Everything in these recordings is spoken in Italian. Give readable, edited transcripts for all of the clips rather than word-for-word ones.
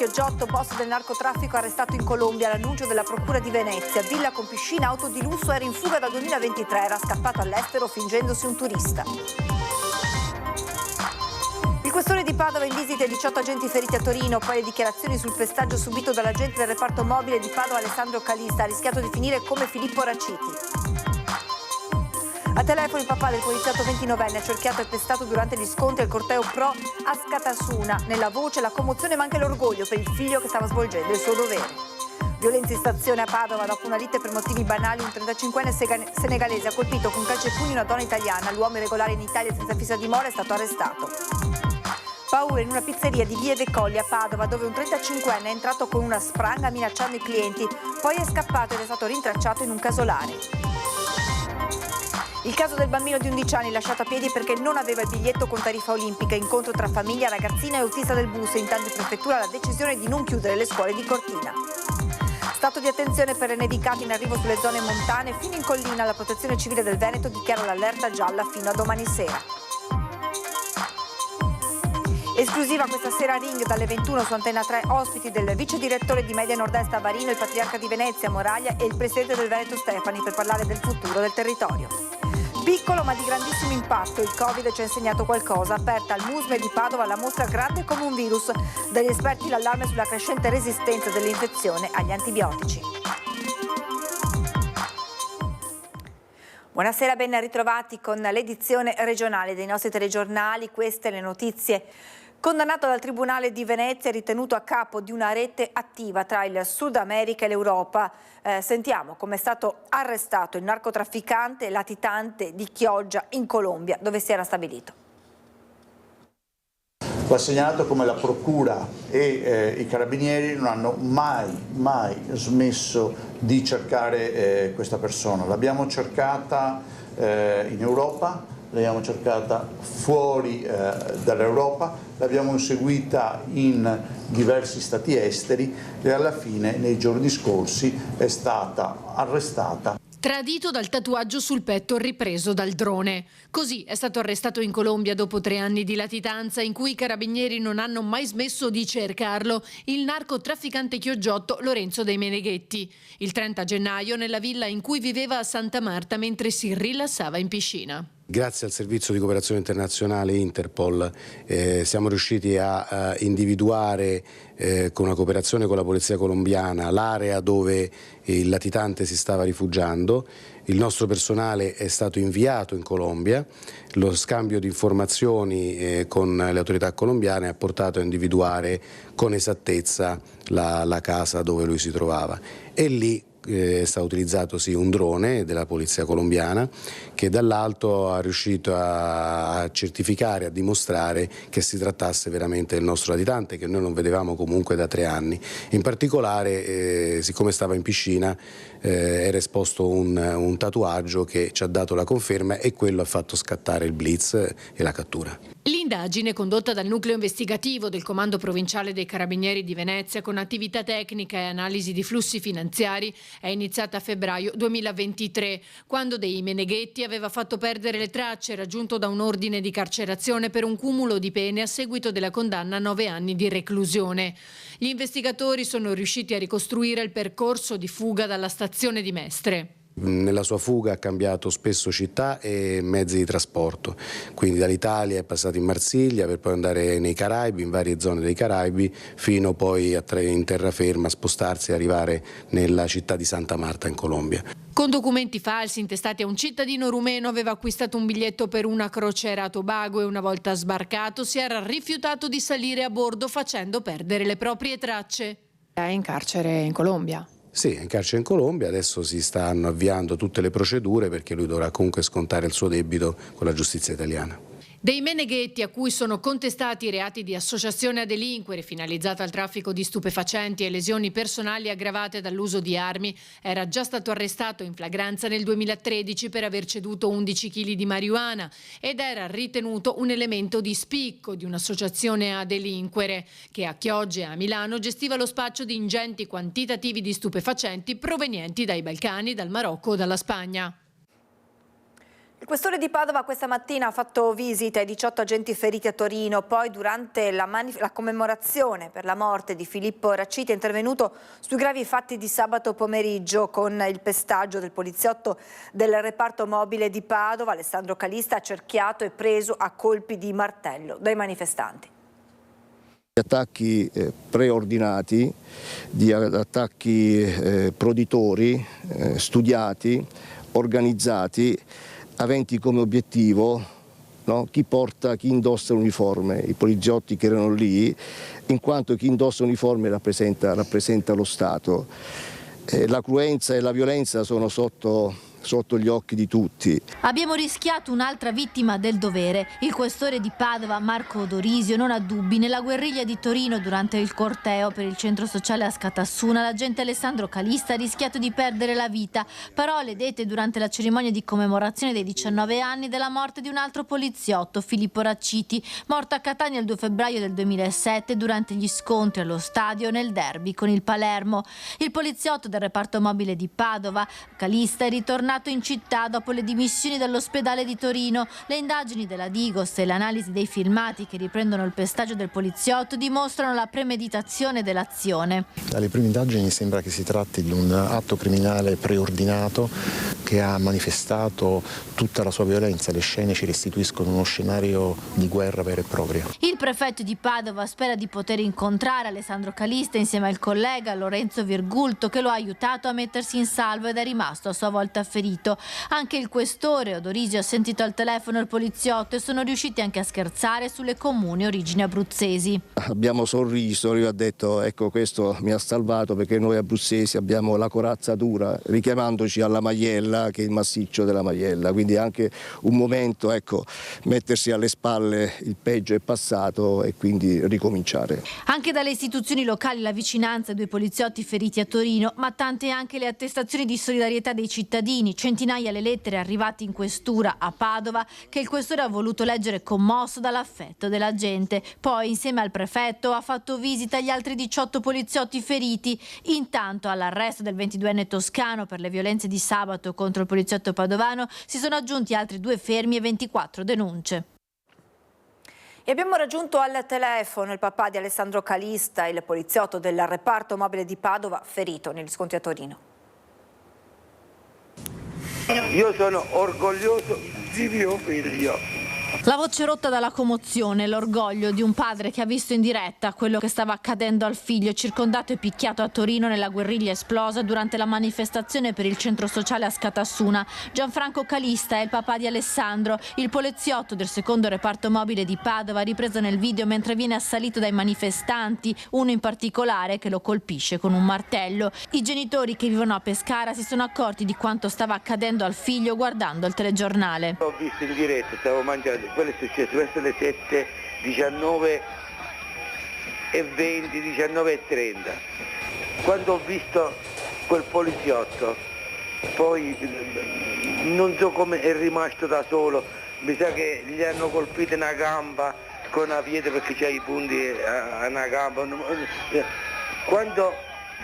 Chioggiotto, boss del narcotraffico arrestato in Colombia, l'annuncio della procura di Venezia. Villa con piscina, auto di lusso, era in fuga dal 2023, era scappato all'estero fingendosi un turista. Il questore di Padova in visita e 18 agenti feriti a Torino, poi le dichiarazioni sul pestaggio subito dall'agente del reparto mobile di Padova Alessandro Calista, ha rischiato di finire come Filippo Raciti. A telefono il papà del poliziotto 29enne ha cerchiato e pestato durante gli scontri al corteo pro Ascatasuna. Nella voce la commozione ma anche l'orgoglio per il figlio che stava svolgendo il suo dovere. Violenza in stazione a Padova dopo una lite per motivi banali. Un 35enne senegalese ha colpito con calcio e pugno una donna italiana. L'uomo irregolare in Italia senza fissa dimora è stato arrestato. Paura in una pizzeria di Via dei Colli a Padova, dove un 35enne è entrato con una spranga minacciando i clienti, poi è scappato ed è stato rintracciato in un casolare. Il caso del bambino di 11 anni lasciato a piedi perché non aveva il biglietto con tariffa olimpica, incontro tra famiglia, ragazzina e autista del bus, intanto in prefettura la decisione di non chiudere le scuole di Cortina. Stato di attenzione per le nevicate in arrivo sulle zone montane, fino in collina la Protezione Civile del Veneto dichiara l'allerta gialla fino a domani sera. Esclusiva questa sera Ring dalle 21 su Antenna 3, ospiti del vice direttore di Media Nord-Est Avarino, il patriarca di Venezia Moraglia e il presidente del Veneto Stefani per parlare del futuro del territorio. Piccolo ma di grandissimo impatto, il Covid ci ha insegnato qualcosa. Aperta al Musme di Padova la mostra Grande come un virus, dagli esperti l'allarme sulla crescente resistenza dell'infezione agli antibiotici. Buonasera, ben ritrovati con l'edizione regionale dei nostri telegiornali. Queste le notizie. Condannato dal Tribunale di Venezia, ritenuto a capo di una rete attiva tra il Sud America e l'Europa. Sentiamo come è stato arrestato il narcotrafficante latitante di Chioggia in Colombia, dove si era stabilito. Va segnalato come la Procura e i Carabinieri non hanno mai smesso di cercare questa persona. L'abbiamo cercata in Europa, l'abbiamo cercata fuori dall'Europa, l'abbiamo seguita in diversi stati esteri e alla fine, nei giorni scorsi, è stata arrestata. Tradito dal tatuaggio sul petto ripreso dal drone. Così è stato arrestato in Colombia dopo 3 anni di latitanza in cui i carabinieri non hanno mai smesso di cercarlo, il narcotrafficante chioggiotto Lorenzo dei Meneghetti. Il 30 gennaio nella villa in cui viveva a Santa Marta mentre si rilassava in piscina. Grazie al servizio di cooperazione internazionale Interpol siamo riusciti a individuare con una cooperazione con la polizia colombiana l'area dove il latitante si stava rifugiando. Il nostro personale è stato inviato in Colombia, lo scambio di informazioni con le autorità colombiane ha portato a individuare con esattezza la casa dove lui si trovava e lì è stato utilizzato un drone della polizia colombiana che dall'alto è riuscito a certificare, a dimostrare che si trattasse veramente del nostro latitante, che noi non vedevamo comunque da 3 anni. In particolare, siccome stava in piscina, era esposto un tatuaggio che ci ha dato la conferma e quello ha fatto scattare il blitz e la cattura. L'indagine condotta dal nucleo investigativo del Comando Provinciale dei Carabinieri di Venezia con attività tecnica e analisi di flussi finanziari è iniziata a febbraio 2023, quando dei Meneghetti aveva fatto perdere le tracce raggiunto da un ordine di carcerazione per un cumulo di pene a seguito della condanna a 9 anni di reclusione. Gli investigatori sono riusciti a ricostruire il percorso di fuga dalla stazione di Mestre. Nella sua fuga ha cambiato spesso città e mezzi di trasporto, quindi dall'Italia è passato in Marsiglia per poi andare nei Caraibi, in varie zone dei Caraibi, fino poi in terraferma a spostarsi e arrivare nella città di Santa Marta in Colombia. Con documenti falsi intestati a un cittadino rumeno aveva acquistato un biglietto per una crociera a Tobago e una volta sbarcato si era rifiutato di salire a bordo facendo perdere le proprie tracce. È in carcere in Colombia. Sì, è in carcere in Colombia, adesso si stanno avviando tutte le procedure perché lui dovrà comunque scontare il suo debito con la giustizia italiana. Dei Meneghetti, a cui sono contestati i reati di associazione a delinquere finalizzata al traffico di stupefacenti e lesioni personali aggravate dall'uso di armi, era già stato arrestato in flagranza nel 2013 per aver ceduto 11 kg di marijuana ed era ritenuto un elemento di spicco di un'associazione a delinquere che a Chioggia e a Milano gestiva lo spaccio di ingenti quantitativi di stupefacenti provenienti dai Balcani, dal Marocco o dalla Spagna. Il questore di Padova questa mattina ha fatto visita ai 18 agenti feriti a Torino, poi durante la commemorazione per la morte di Filippo Raciti è intervenuto sui gravi fatti di sabato pomeriggio con il pestaggio del poliziotto del reparto mobile di Padova, Alessandro Calista, accerchiato e preso a colpi di martello dai manifestanti. Attacchi preordinati, di attacchi proditori, studiati, organizzati, aventi come obiettivo, no, chi indossa l'uniforme, i poliziotti che erano lì, in quanto chi indossa l'uniforme rappresenta lo Stato. La cruenza e la violenza sono sotto gli occhi di tutti. Abbiamo rischiato un'altra vittima del dovere. Il questore di Padova, Marco Dorisio, non ha dubbi. Nella guerriglia di Torino, durante il corteo per il centro sociale a Scatassuna, l'agente Alessandro Calista ha rischiato di perdere la vita. Parole dette durante la cerimonia di commemorazione dei 19 anni della morte di un altro poliziotto, Filippo Raciti, morto a Catania il 2 febbraio del 2007 durante gli scontri allo stadio nel derby con il Palermo. Il poliziotto del reparto mobile di Padova, Calista, è ritornato in città dopo le dimissioni dall'ospedale di Torino. Le indagini della Digos e l'analisi dei filmati che riprendono il pestaggio del poliziotto dimostrano la premeditazione dell'azione. Dalle prime indagini sembra che si tratti di un atto criminale preordinato che ha manifestato tutta la sua violenza. Le scene ci restituiscono uno scenario di guerra vero e proprio. Il prefetto di Padova spera di poter incontrare Alessandro Calista insieme al collega Lorenzo Virgulto, che lo ha aiutato a mettersi in salvo ed è rimasto a sua volta ferito. Anche il questore Odorisio ha sentito al telefono il poliziotto e sono riusciti anche a scherzare sulle comuni origini abruzzesi. Abbiamo sorriso, lui ha detto: ecco, questo mi ha salvato perché noi abruzzesi abbiamo la corazza dura, richiamandoci alla Maiella, che è il massiccio della Maiella, quindi anche un momento, ecco, mettersi alle spalle il peggio è passato e quindi ricominciare. Anche dalle istituzioni locali la vicinanza ai due poliziotti feriti a Torino, ma tante anche le attestazioni di solidarietà dei cittadini. Centinaia le lettere arrivate in questura a Padova che il questore ha voluto leggere commosso dall'affetto della gente. Poi, insieme al prefetto, ha fatto visita agli altri 18 poliziotti feriti. Intanto, all'arresto del 22enne toscano per le violenze di sabato contro il poliziotto padovano si sono aggiunti altri 2 fermi e 24 denunce. E abbiamo raggiunto al telefono il papà di Alessandro Calista, il poliziotto del reparto mobile di Padova, ferito negli scontri a Torino. Io sono orgoglioso di mio figlio. La voce rotta dalla commozione, l'orgoglio di un padre che ha visto in diretta quello che stava accadendo al figlio, circondato e picchiato a Torino nella guerriglia esplosa durante la manifestazione per il centro sociale a Scatassuna. Gianfranco Calista è il papà di Alessandro, il poliziotto del secondo reparto mobile di Padova, ripreso nel video mentre viene assalito dai manifestanti, uno in particolare che lo colpisce con un martello. I genitori che vivono a Pescara si sono accorti di quanto stava accadendo al figlio guardando il telegiornale. Ho visto in diretta, stavo mangiando. Quello è successo verso le 7, 19 e 20, 19 e 30. Quando ho visto quel poliziotto, poi non so come è rimasto da solo, mi sa che gli hanno colpito una gamba con una pietra perché c'ha i punti a una gamba. Quando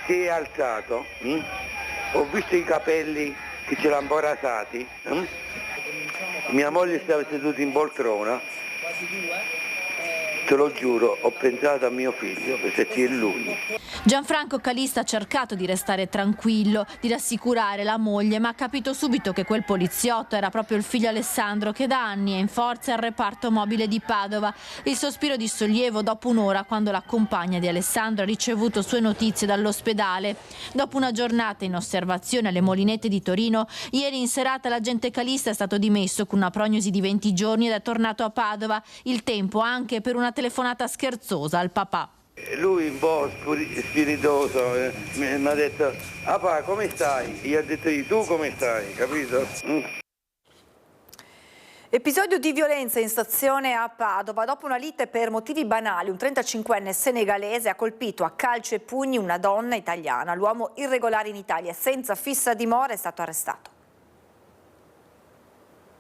si è alzato, ho visto i capelli che ce l'hanno un po' rasati. Mia moglie stava seduta in poltrona, te lo giuro, ho pensato a mio figlio, perché è lui. Gianfranco Calista ha cercato di restare tranquillo, di rassicurare la moglie, ma ha capito subito che quel poliziotto era proprio il figlio Alessandro, che da anni è in forze al reparto mobile di Padova. Il sospiro di sollievo dopo un'ora, quando la compagna di Alessandro ha ricevuto sue notizie dall'ospedale. Dopo una giornata in osservazione alle Molinette di Torino, ieri in serata l'agente Calista è stato dimesso con una prognosi di 20 giorni ed è tornato a Padova. Il tempo anche per una telefonata scherzosa al papà. Lui un po' spiritoso mi ha detto: papà, come stai? Io ho detto: tu come stai, capito? Episodio di violenza in stazione a Padova. Dopo una lite per motivi banali, un 35enne senegalese ha colpito a calci e pugni una donna italiana. L'uomo irregolare in Italia senza fissa dimora è stato arrestato.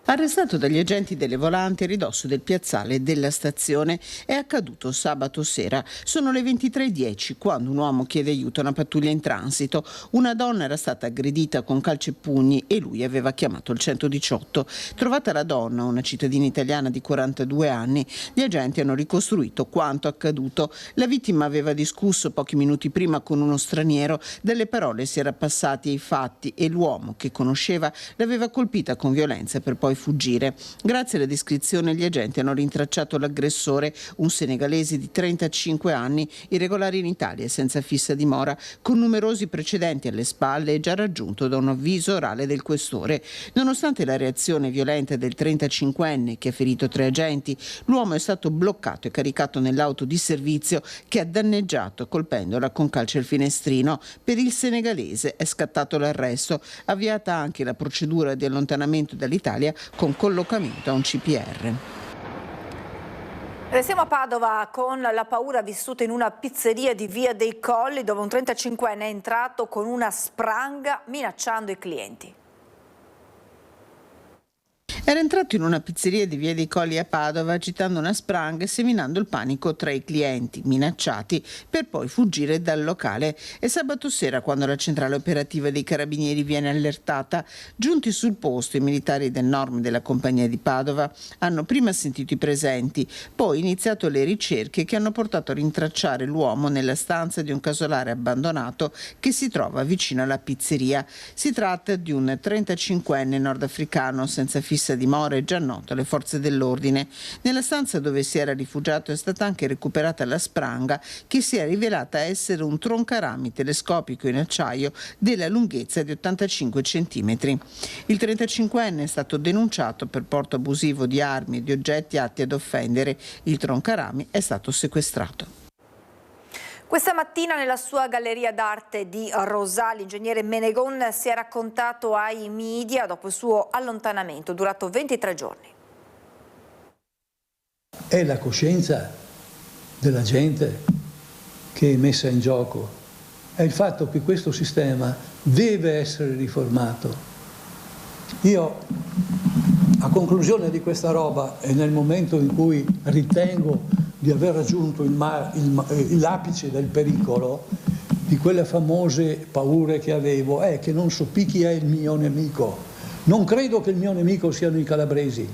Arrestato dagli agenti delle volanti a ridosso del piazzale della stazione. È accaduto sabato sera. Sono le 23:10 quando un uomo chiede aiuto a una pattuglia in transito. Una donna era stata aggredita con calci e pugni e lui aveva chiamato il 118. Trovata la donna, una cittadina italiana di 42 anni, gli agenti hanno ricostruito quanto accaduto. La vittima aveva discusso pochi minuti prima con uno straniero, dalle parole si era passati ai fatti e l'uomo, che conosceva, l'aveva colpita con violenza per poi fuggire. Grazie alla descrizione gli agenti hanno rintracciato l'aggressore, un senegalese di 35 anni, irregolare in Italia, senza fissa dimora, con numerosi precedenti alle spalle e già raggiunto da un avviso orale del questore. Nonostante la reazione violenta del 35enne che ha ferito 3 agenti, l'uomo è stato bloccato e caricato nell'auto di servizio che ha danneggiato colpendola con calci al finestrino. Per il senegalese è scattato l'arresto, avviata anche la procedura di allontanamento dall'Italia con collocamento a un CPR. Restiamo a Padova con la paura vissuta in una pizzeria di Via dei Colli, dove un 35enne è entrato con una spranga minacciando i clienti. Era entrato in una pizzeria di Via dei Colli a Padova agitando una spranga e seminando il panico tra i clienti minacciati per poi fuggire dal locale. È sabato sera quando la centrale operativa dei carabinieri viene allertata. Giunti sul posto, i militari del NORM della compagnia di Padova hanno prima sentito i presenti, poi iniziato le ricerche che hanno portato a rintracciare l'uomo nella stanza di un casolare abbandonato che si trova vicino alla pizzeria. Si tratta di un 35enne nordafricano senza fissa dimora e già noto alle forze dell'ordine. Nella stanza dove si era rifugiato è stata anche recuperata la spranga, che si è rivelata essere un troncarami telescopico in acciaio della lunghezza di 85 cm. Il 35enne è stato denunciato per porto abusivo di armi e di oggetti atti ad offendere. Il troncarami è stato sequestrato. Questa mattina nella sua galleria d'arte di Rosà l'ingegnere Menegon si è raccontato ai media dopo il suo allontanamento durato 23 giorni. È la coscienza della gente che è messa in gioco, è il fatto che questo sistema deve essere riformato. Io, a conclusione di questa roba e nel momento in cui ritengo di aver raggiunto l'apice del pericolo, di quelle famose paure che avevo, è che non so più chi è il mio nemico. Non credo che il mio nemico siano i calabresi,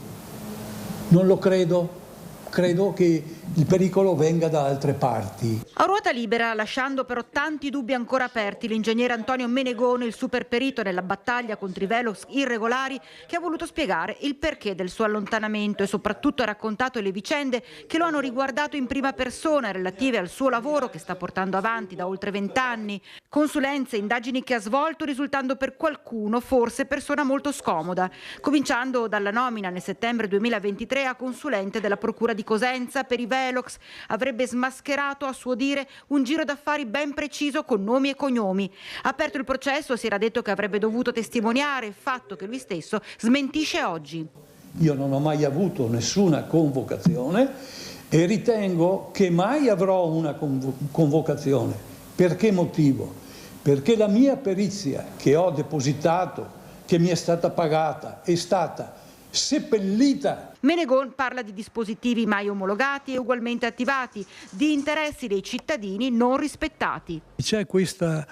non lo credo. Credo che il pericolo venga da altre parti. A ruota libera, lasciando però tanti dubbi ancora aperti, l'ingegnere Antonio Menegone, il super perito nella battaglia contro i velox irregolari, che ha voluto spiegare il perché del suo allontanamento e soprattutto ha raccontato le vicende che lo hanno riguardato in prima persona, relative al suo lavoro che sta portando avanti da oltre 20 anni, consulenze, indagini che ha svolto, risultando per qualcuno forse persona molto scomoda, cominciando dalla nomina nel settembre 2023 a consulente della Procura di Cosenza per i velox. Avrebbe smascherato, a suo dire, un giro d'affari ben preciso con nomi e cognomi. Aperto il processo, si era detto che avrebbe dovuto testimoniare, fatto che lui stesso smentisce oggi. Io non ho mai avuto nessuna convocazione e ritengo che mai avrò una convocazione. Per che motivo? Perché la mia perizia che ho depositato, che mi è stata pagata, è stata seppellita. Menegon parla di dispositivi mai omologati e ugualmente attivati, di interessi dei cittadini non rispettati. C'è questa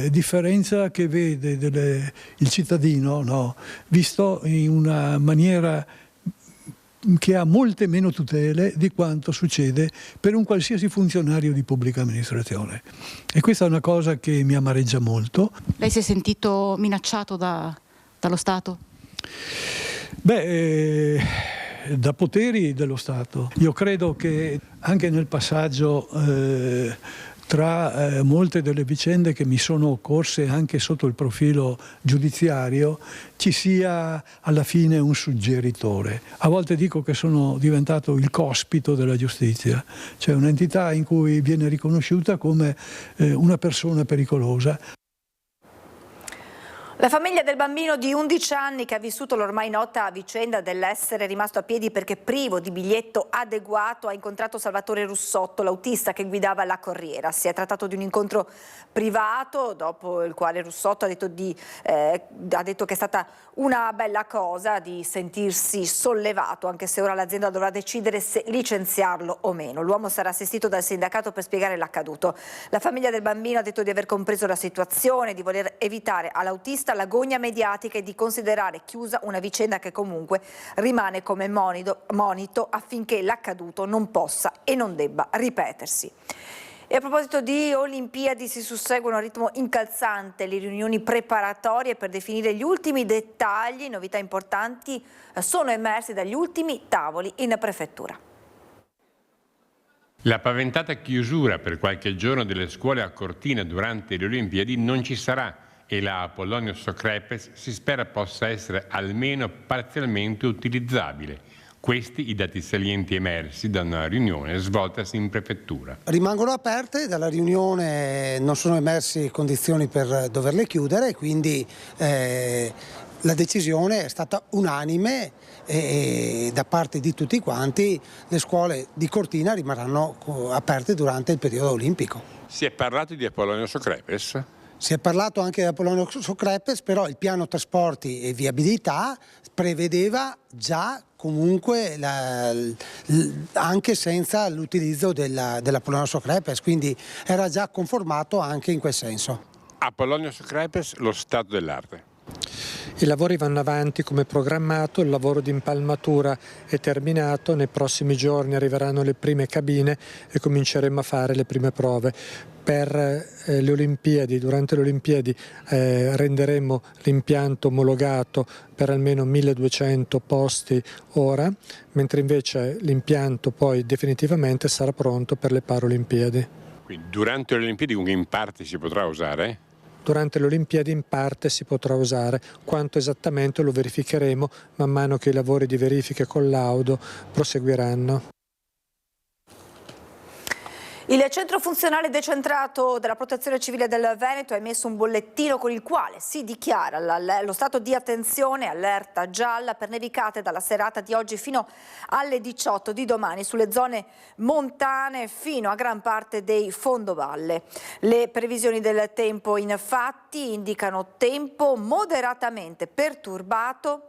differenza che vede il cittadino, visto in una maniera che ha molte meno tutele di quanto succede per un qualsiasi funzionario di pubblica amministrazione. E questa è una cosa che mi amareggia molto. Lei si è sentito minacciato dallo Stato? Da poteri dello Stato. Io credo che anche nel passaggio tra molte delle vicende che mi sono occorse anche sotto il profilo giudiziario ci sia alla fine un suggeritore. A volte dico che sono diventato il cospito della giustizia, cioè un'entità in cui viene riconosciuta come una persona pericolosa. La famiglia del bambino di 11 anni che ha vissuto l'ormai nota vicenda dell'essere rimasto a piedi perché privo di biglietto adeguato ha incontrato Salvatore Russotto, l'autista che guidava la corriera. Si è trattato di un incontro privato dopo il quale Russotto ha detto che è stata una bella cosa di sentirsi sollevato, anche se ora l'azienda dovrà decidere se licenziarlo o meno. L'uomo sarà assistito dal sindacato per spiegare l'accaduto. La famiglia del bambino ha detto di aver compreso la situazione, di voler evitare all'autista l'agonia mediatica e di considerare chiusa una vicenda che comunque rimane come monito affinché l'accaduto non possa e non debba ripetersi. E a proposito di Olimpiadi, si susseguono a ritmo incalzante le riunioni preparatorie per definire gli ultimi dettagli. Novità importanti sono emerse dagli ultimi tavoli in prefettura. La paventata chiusura per qualche giorno delle scuole a Cortina durante le Olimpiadi non ci sarà e la Apolonio Socrepes si spera possa essere almeno parzialmente utilizzabile. Questi i dati salienti emersi da una riunione svoltasi in prefettura. Rimangono aperte, dalla riunione non sono emerse condizioni per doverle chiudere, quindi la decisione è stata unanime e da parte di tutti quanti le scuole di Cortina rimarranno aperte durante il periodo olimpico. Si è parlato di Apolonio Socrepes? Si è parlato anche di Apolonio Socrepes, però il piano trasporti e viabilità prevedeva già comunque anche senza l'utilizzo dell'Apolonio Socrepes, quindi era già conformato anche in quel senso. Apolonio Socrepes, lo stato dell'arte. I lavori vanno avanti come programmato, il lavoro di impalmatura è terminato, nei prossimi giorni arriveranno le prime cabine e cominceremo a fare le prime prove. Per le Olimpiadi, durante le Olimpiadi renderemo l'impianto omologato per almeno 1200 posti ora, mentre invece l'impianto poi definitivamente sarà pronto per le Paralimpiadi. Quindi durante le Olimpiadi in parte si potrà usare? Durante le Olimpiadi in parte si potrà usare, quanto esattamente lo verificheremo man mano che i lavori di verifica e collaudo proseguiranno. Il centro funzionale decentrato della Protezione Civile del Veneto ha emesso un bollettino con il quale si dichiara lo stato di attenzione, allerta gialla per nevicate dalla serata di oggi fino alle 18 di domani sulle zone montane fino a gran parte dei fondovalle. Le previsioni del tempo infatti indicano tempo moderatamente perturbato,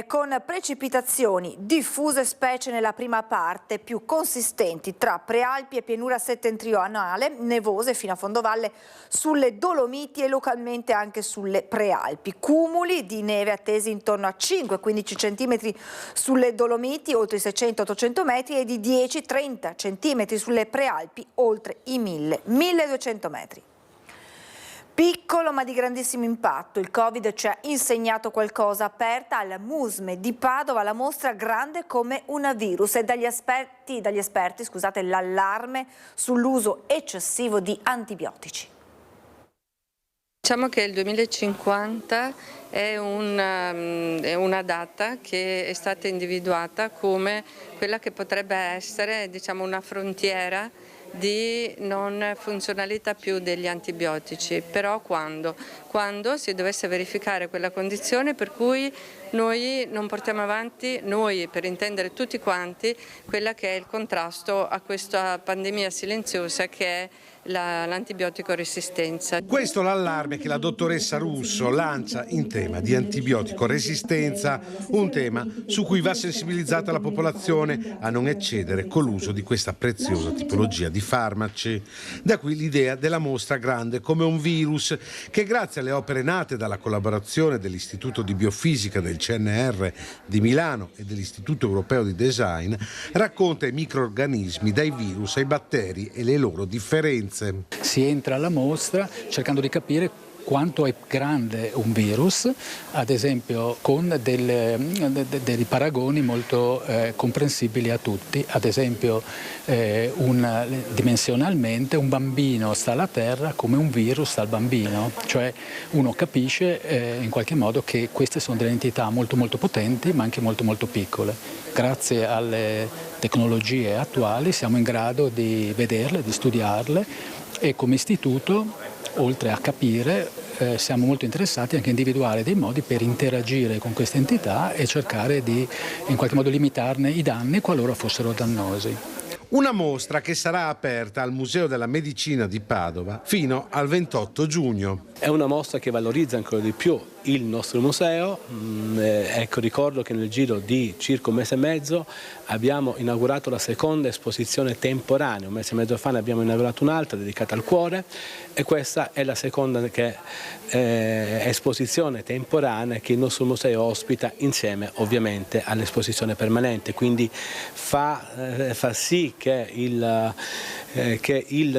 con precipitazioni diffuse specie nella prima parte, più consistenti tra Prealpi e pianura settentrionale, nevose fino a fondovalle sulle Dolomiti e localmente anche sulle Prealpi. Cumuli di neve attesi intorno a 5-15 cm sulle Dolomiti, oltre i 600-800 metri, e di 10-30 cm sulle Prealpi, oltre i 1000-1200 metri. Piccolo ma di grandissimo impatto, il Covid ci ha insegnato qualcosa. Aperta al MUSME di Padova la mostra Grande come un virus e dagli esperti l'allarme sull'uso eccessivo di antibiotici. Diciamo che il 2050 è una data che è stata individuata come quella che potrebbe essere, diciamo, una frontiera di non funzionalità più degli antibiotici, però quando si dovesse verificare quella condizione per cui noi non portiamo avanti, noi per intendere tutti quanti, quella che è il contrasto a questa pandemia silenziosa che è l'antibiotico resistenza. Questo è l'allarme che la dottoressa Russo lancia in tema di antibiotico resistenza, un tema su cui va sensibilizzata la popolazione a non eccedere con l'uso di questa preziosa tipologia di farmaci. Da qui l'idea della mostra Grande come un virus, che grazie alle opere nate dalla collaborazione dell'Istituto di Biofisica del CNR di Milano e dell'Istituto Europeo di Design racconta i microrganismi dai virus ai batteri e le loro differenze. Si entra alla mostra cercando di capire quanto è grande un virus, ad esempio con dei paragoni molto comprensibili a tutti. Ad esempio dimensionalmente un bambino sta alla Terra come un virus sta al bambino, cioè uno capisce in qualche modo che queste sono delle entità molto molto potenti ma anche molto molto piccole. Grazie alle tecnologie attuali siamo in grado di vederle, di studiarle, e come istituto oltre a capire, siamo molto interessati anche a individuare dei modi per interagire con queste entità e cercare di in qualche modo limitarne i danni qualora fossero dannosi. Una mostra che sarà aperta al Museo della Medicina di Padova fino al 28 giugno. È una mostra che valorizza ancora di più il nostro museo. Ecco, ricordo che nel giro di circa un mese e mezzo abbiamo inaugurato la seconda esposizione temporanea. Un mese e mezzo fa ne abbiamo inaugurato un'altra dedicata al cuore e questa è la seconda esposizione temporanea che il nostro museo ospita insieme ovviamente all'esposizione permanente, quindi fa sì che il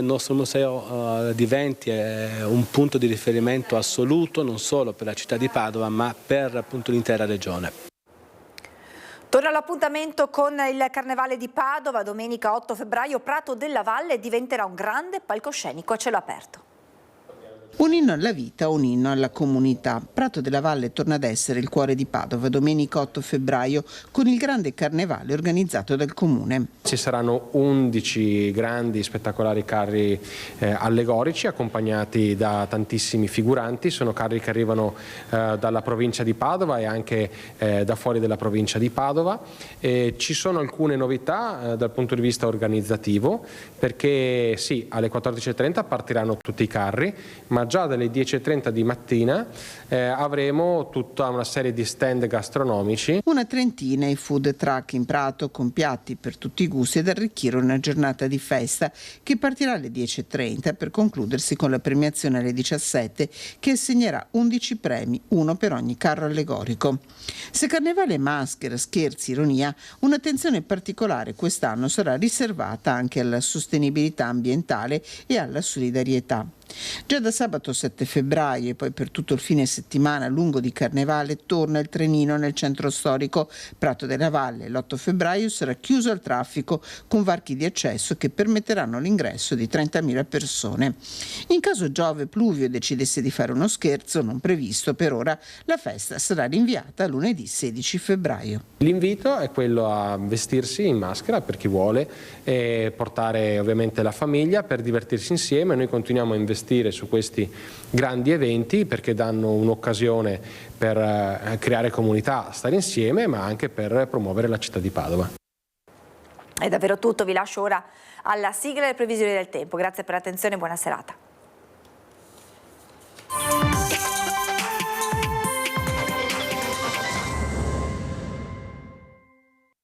nostro museo diventi un punto di riferimento assoluto non solo per la città di Padova ma per appunto l'intera regione. Torna l'appuntamento con il Carnevale di Padova, domenica 8 febbraio, Prato della Valle diventerà un grande palcoscenico a cielo aperto. Un inno alla vita, un inno alla comunità. Prato della Valle torna ad essere il cuore di Padova, domenica 8 febbraio, con il grande carnevale organizzato dal Comune. Ci saranno 11 grandi spettacolari carri allegorici accompagnati da tantissimi figuranti. Sono carri che arrivano dalla provincia di Padova e anche da fuori della provincia di Padova. Ci sono alcune novità dal punto di vista organizzativo, perché sì, alle 14:30 partiranno tutti i carri, ma già dalle 10:30 di mattina avremo tutta una serie di stand gastronomici. Una trentina i food truck in Prato con piatti per tutti i gusti ed arricchire una giornata di festa che partirà alle 10:30 per concludersi con la premiazione alle 17 che assegnerà 11 premi, uno per ogni carro allegorico. Se carnevale è maschera, scherzi, ironia, un'attenzione particolare quest'anno sarà riservata anche alla sostenibilità ambientale e alla solidarietà. Già da sabato 7 febbraio e poi per tutto il fine settimana lungo di Carnevale torna il trenino nel centro storico Prato della Valle. L'8 febbraio sarà chiuso al traffico con varchi di accesso che permetteranno l'ingresso di 30.000 persone. In caso Giove Pluvio decidesse di fare uno scherzo non previsto per ora, la festa sarà rinviata a lunedì 16 febbraio. L'invito è quello a vestirsi in maschera per chi vuole e portare ovviamente la famiglia per divertirsi insieme. Noi continuiamo a investire su questi grandi eventi perché danno un'occasione per creare comunità, stare insieme, ma anche per promuovere la città di Padova. È davvero tutto, vi lascio ora alla sigla e alle previsioni del tempo. Grazie per l'attenzione e buona serata.